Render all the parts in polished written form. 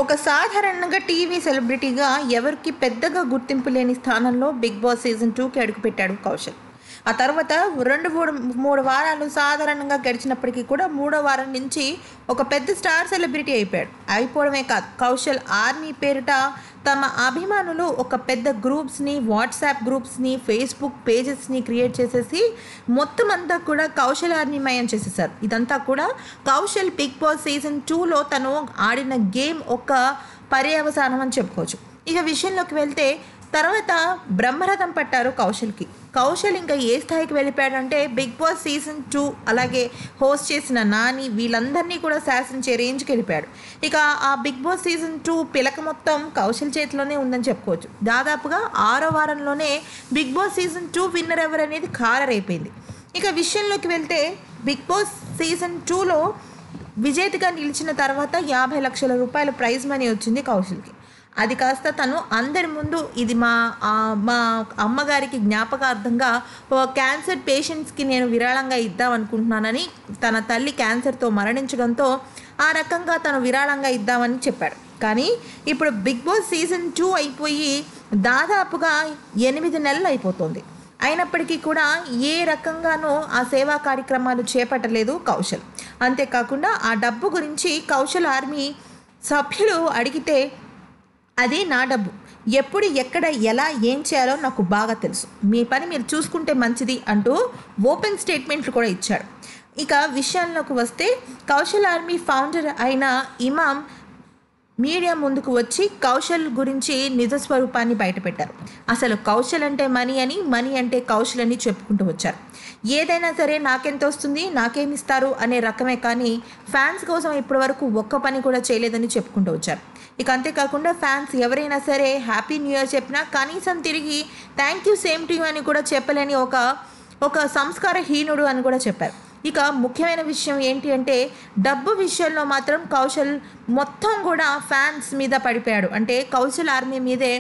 ఒక సాధారణంగా టీవీ సెలబ్రిటీగా ఎవరికి పెద్దగా గుర్తింపు లేని స్థానంలో బిగ్ బాస్ సీజన్ 2కి అడుగుపెట్టాడు కౌశల్. ఆ తర్వాత 2-3 వారాలు సాధారణంగా గడిచినప్పటికీ కూడా మూడో వారం నుంచి ఒక పెద్ద స్టార్ సెలబ్రిటీ అయిపోవడమే కాదు, కౌశల్ ఆర్మీ పేరిట తమ అభిమానులు ఒక పెద్ద గ్రూప్స్ని, వాట్సాప్ గ్రూప్స్ని, ఫేస్బుక్ పేజెస్ని క్రియేట్ చేసేసి మొత్తం అంతా కూడా కౌశల్ ఆర్మీమయం చేసేసారు. ఇదంతా కూడా కౌశల్ బిగ్ బాస్ సీజన్ 2లో తను ఆడిన గేమ్ ఒక పర్యవసానం అని చెప్పుకోవచ్చు. ఇక విషయంలోకి వెళ్తే తర్వాత బ్రహ్మరథం పట్టారు కౌశల్కి. కౌశల్ ఇంకా ఏ స్థాయికి వెళ్ళిపోయాడంటే బిగ్ బాస్ సీజన్ 2 అలాగే హోస్ట్ చేసిన నాని వీళ్ళందరినీ కూడా శాసించే రేంజ్కి వెళ్ళిపోయాడు. ఇక ఆ బిగ్ బాస్ సీజన్ 2 పిలక మొత్తం కౌశల్ చేతిలోనే ఉందని చెప్పుకోవచ్చు. దాదాపుగా 6వ వారంలోనే బిగ్ బాస్ సీజన్ 2 విన్నర్ ఎవరు అనేది ఖారరైపోయింది. ఇక విషయంలోకి వెళ్తే బిగ్ బాస్ సీజన్ 2లో విజేతగా నిలిచిన తర్వాత 50 లక్షల రూపాయల ప్రైజ్ మనీ వచ్చింది కౌశల్కి. అది కాస్త తను అందరి ముందు ఇది మా అమ్మగారికి జ్ఞాపకార్థంగా క్యాన్సర్ పేషెంట్స్కి నేను విరాళంగా ఇద్దామనుకుంటున్నానని, తన తల్లి క్యాన్సర్తో మరణించడంతో ఆ రకంగా తను విరాళంగా ఇద్దామని చెప్పాడు. కానీ ఇప్పుడు బిగ్ బాస్ సీజన్ 2 అయిపోయి దాదాపుగా 8 నెలలు అయిపోతుంది. అయినప్పటికీ కూడా ఏ రకంగానూ ఆ సేవా కార్యక్రమాలు చేపట్టలేదు కౌశల్. అంతేకాకుండా ఆ డబ్బు గురించి కౌశల్ ఆర్మీ సభ్యులు అడిగితే అది నా డబ్బు, ఎప్పుడు ఎక్కడ ఎలా ఏం చేయాలో నాకు బాగా తెలుసు, మీ పని మీరు చూసుకుంటే మంచిది అంటూ ఓపెన్ స్టేట్మెంట్లు కూడా ఇచ్చాడు. ఇక విషయాల్లోకి వస్తే కౌశల్ ఆర్మీ ఫౌండర్ అయిన ఇమామ్ మీడియా ముందుకు వచ్చి కౌశల్ గురించి నిజస్వరూపాన్ని బయటపెట్టారు. అసలు కౌశల్ అంటే మనీ అని, మనీ అంటే కౌశల్ అని చెప్పుకుంటూ వచ్చారు. ఏదైనా సరే నాకెంత వస్తుంది, నాకేమిస్తారు అనే రకమే కానీ ఫ్యాన్స్ కోసం ఇప్పటి వరకు ఒక్క పని కూడా చేయలేదని చెప్పుకుంటూ వచ్చారు. ఇక అంతేకాకుండా ఫ్యాన్స్ ఎవరైనా సరే హ్యాపీ న్యూ ఇయర్ చెప్పినా కనీసం తిరిగి thank you same to you అని కూడా చెప్పలేని ఒక సంస్కారహీనుడు అని కూడా చెప్పారు. ఇక ముఖ్యమైన విషయం ఏంటి అంటే డబ్బు విషయంలో మాత్రం కౌశల్ మొత్తం కూడా ఫ్యాన్స్ మీద పడిపోయాడు. అంటే కౌశల్ ఆర్మీ మీదే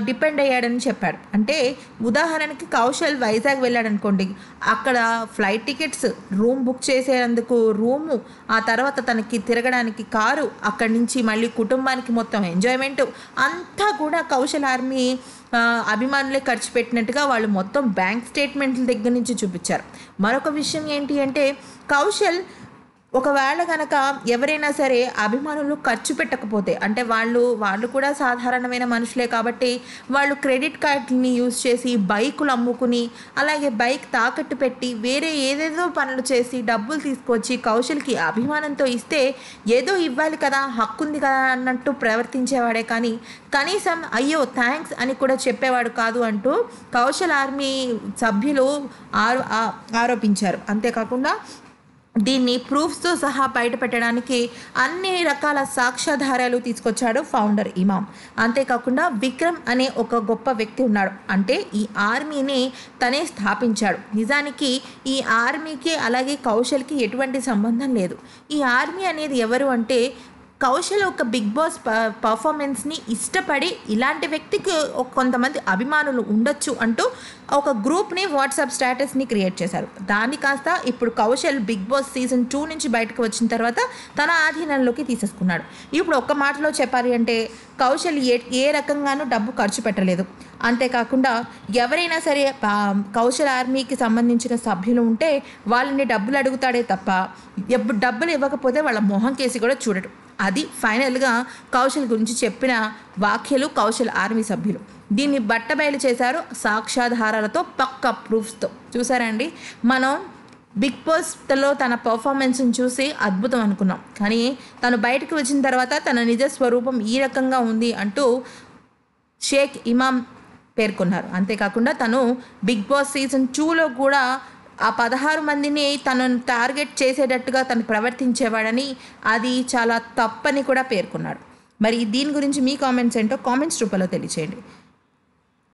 డిపెండ్ అయ్యాడని చెప్పాడు. అంటే ఉదాహరణకి కౌశల్ వైజాగ్ వెళ్ళాడు అనుకోండి, అక్కడ ఫ్లైట్ టికెట్స్, రూమ్ బుక్ చేసేందుకు రూము, ఆ తర్వాత తనకి తిరగడానికి కారు, అక్కడి నుంచి మళ్ళీ కుటుంబానికి మొత్తం ఎంజాయ్మెంట్ అంతా కూడా కౌశల్ ఆర్మీ అభిమానులే ఖర్చు పెట్టినట్టుగా వాళ్ళు మొత్తం బ్యాంక్ స్టేట్మెంట్ల దగ్గర నుంచి చూపించారు. మరొక విషయం ఏంటి అంటే కౌశల్ ఒకవేళ కనుక ఎవరైనా సరే అభిమానులు ఖర్చు పెట్టకపోతే, అంటే వాళ్ళు కూడా సాధారణమైన మనుషులే కాబట్టి వాళ్ళు క్రెడిట్ కార్డుని యూజ్ చేసి బైకులు అమ్ముకుని, అలాగే బైక్ తాకట్టు పెట్టి వేరే ఏదేదో పనులు చేసి డబ్బులు తీసుకొచ్చి కౌశల్కి అభిమానంతో ఇస్తే ఏదో ఇవ్వాలి కదా, హక్కు ఉంది కదా అన్నట్టు ప్రవర్తించేవాడే కానీ కనీసం అయ్యో థ్యాంక్స్ అని కూడా చెప్పేవాడు కాదు అంటూ కౌశల్ ఆర్మీ సభ్యులు ఆరోపించారు. అంతేకాకుండా దీన్ని ప్రూఫ్స్తో సహా బయటపెట్టడానికి అన్ని రకాల సాక్ష్యాధారాలు తీసుకొచ్చాడు ఫౌండర్ ఇమామ్. అంతేకాకుండా విక్రమ్ అనే ఒక గొప్ప వ్యక్తి ఉన్నాడు. అంటే ఈ ఆర్మీని తనే స్థాపించాడు. నిజానికి ఈ ఆర్మీకి అలాగే కౌశల్కి ఎటువంటి సంబంధం లేదు. ఈ ఆర్మీ అనేది ఎవరు అంటే కౌశల్ ఒక బిగ్ బాస్ పర్ఫార్మెన్స్ని ఇష్టపడి ఇలాంటి వ్యక్తికి కొంతమంది అభిమానులు ఉండొచ్చు అంటూ ఒక గ్రూప్ని, వాట్సాప్ స్టేటస్ని క్రియేట్ చేశారు. దాన్ని కాస్త ఇప్పుడు కౌశల్ బిగ్ బాస్ సీజన్ 2 నుంచి బయటకు వచ్చిన తర్వాత తన ఆధీనంలోకి తీసేసుకున్నాడు. ఇప్పుడు ఒక్క మాటలో చెప్పాలి అంటే కౌశల్ ఏ రకంగానూ డబ్బు ఖర్చు పెట్టలేదు. అంతేకాకుండా ఎవరైనా సరే కౌశల్ ఆర్మీకి సంబంధించిన సభ్యులు ఉంటే వాళ్ళని డబ్బులు అడుగుతాడే తప్ప డబ్బులు ఇవ్వకపోతే వాళ్ళ మొహం కేసి కూడా చూడడు. అది ఫైనల్గా కౌశల్ గురించి చెప్పిన వ్యాఖ్యలు కౌశల్ ఆర్మీ సభ్యులు. దీన్ని బట్టబయలు చేశారు సాక్ష్యాధారాలతో, పక్కా ప్రూఫ్స్తో. చూసారండి, మనం బిగ్ బాస్లో తన పర్ఫార్మెన్స్ని చూసి అద్భుతం అనుకున్నాం, కానీ తను బయటకు వచ్చిన తర్వాత తన నిజ స్వరూపం ఈ రకంగా ఉంది అంటూ షేక్ ఇమామ్ పేర్కొన్నారు. అంతేకాకుండా తను బిగ్ బాస్ సీజన్ 2లో కూడా ఆ 16 మందిని తనను టార్గెట్ చేసేటట్టుగా తను ప్రవర్తించేవాడని, అది చాలా తప్పని కూడా పేర్కొన్నాడు. మరి దీని గురించి మీ కామెంట్స్ ఏంటో కామెంట్స్ రూపంలో తెలియచేయండి.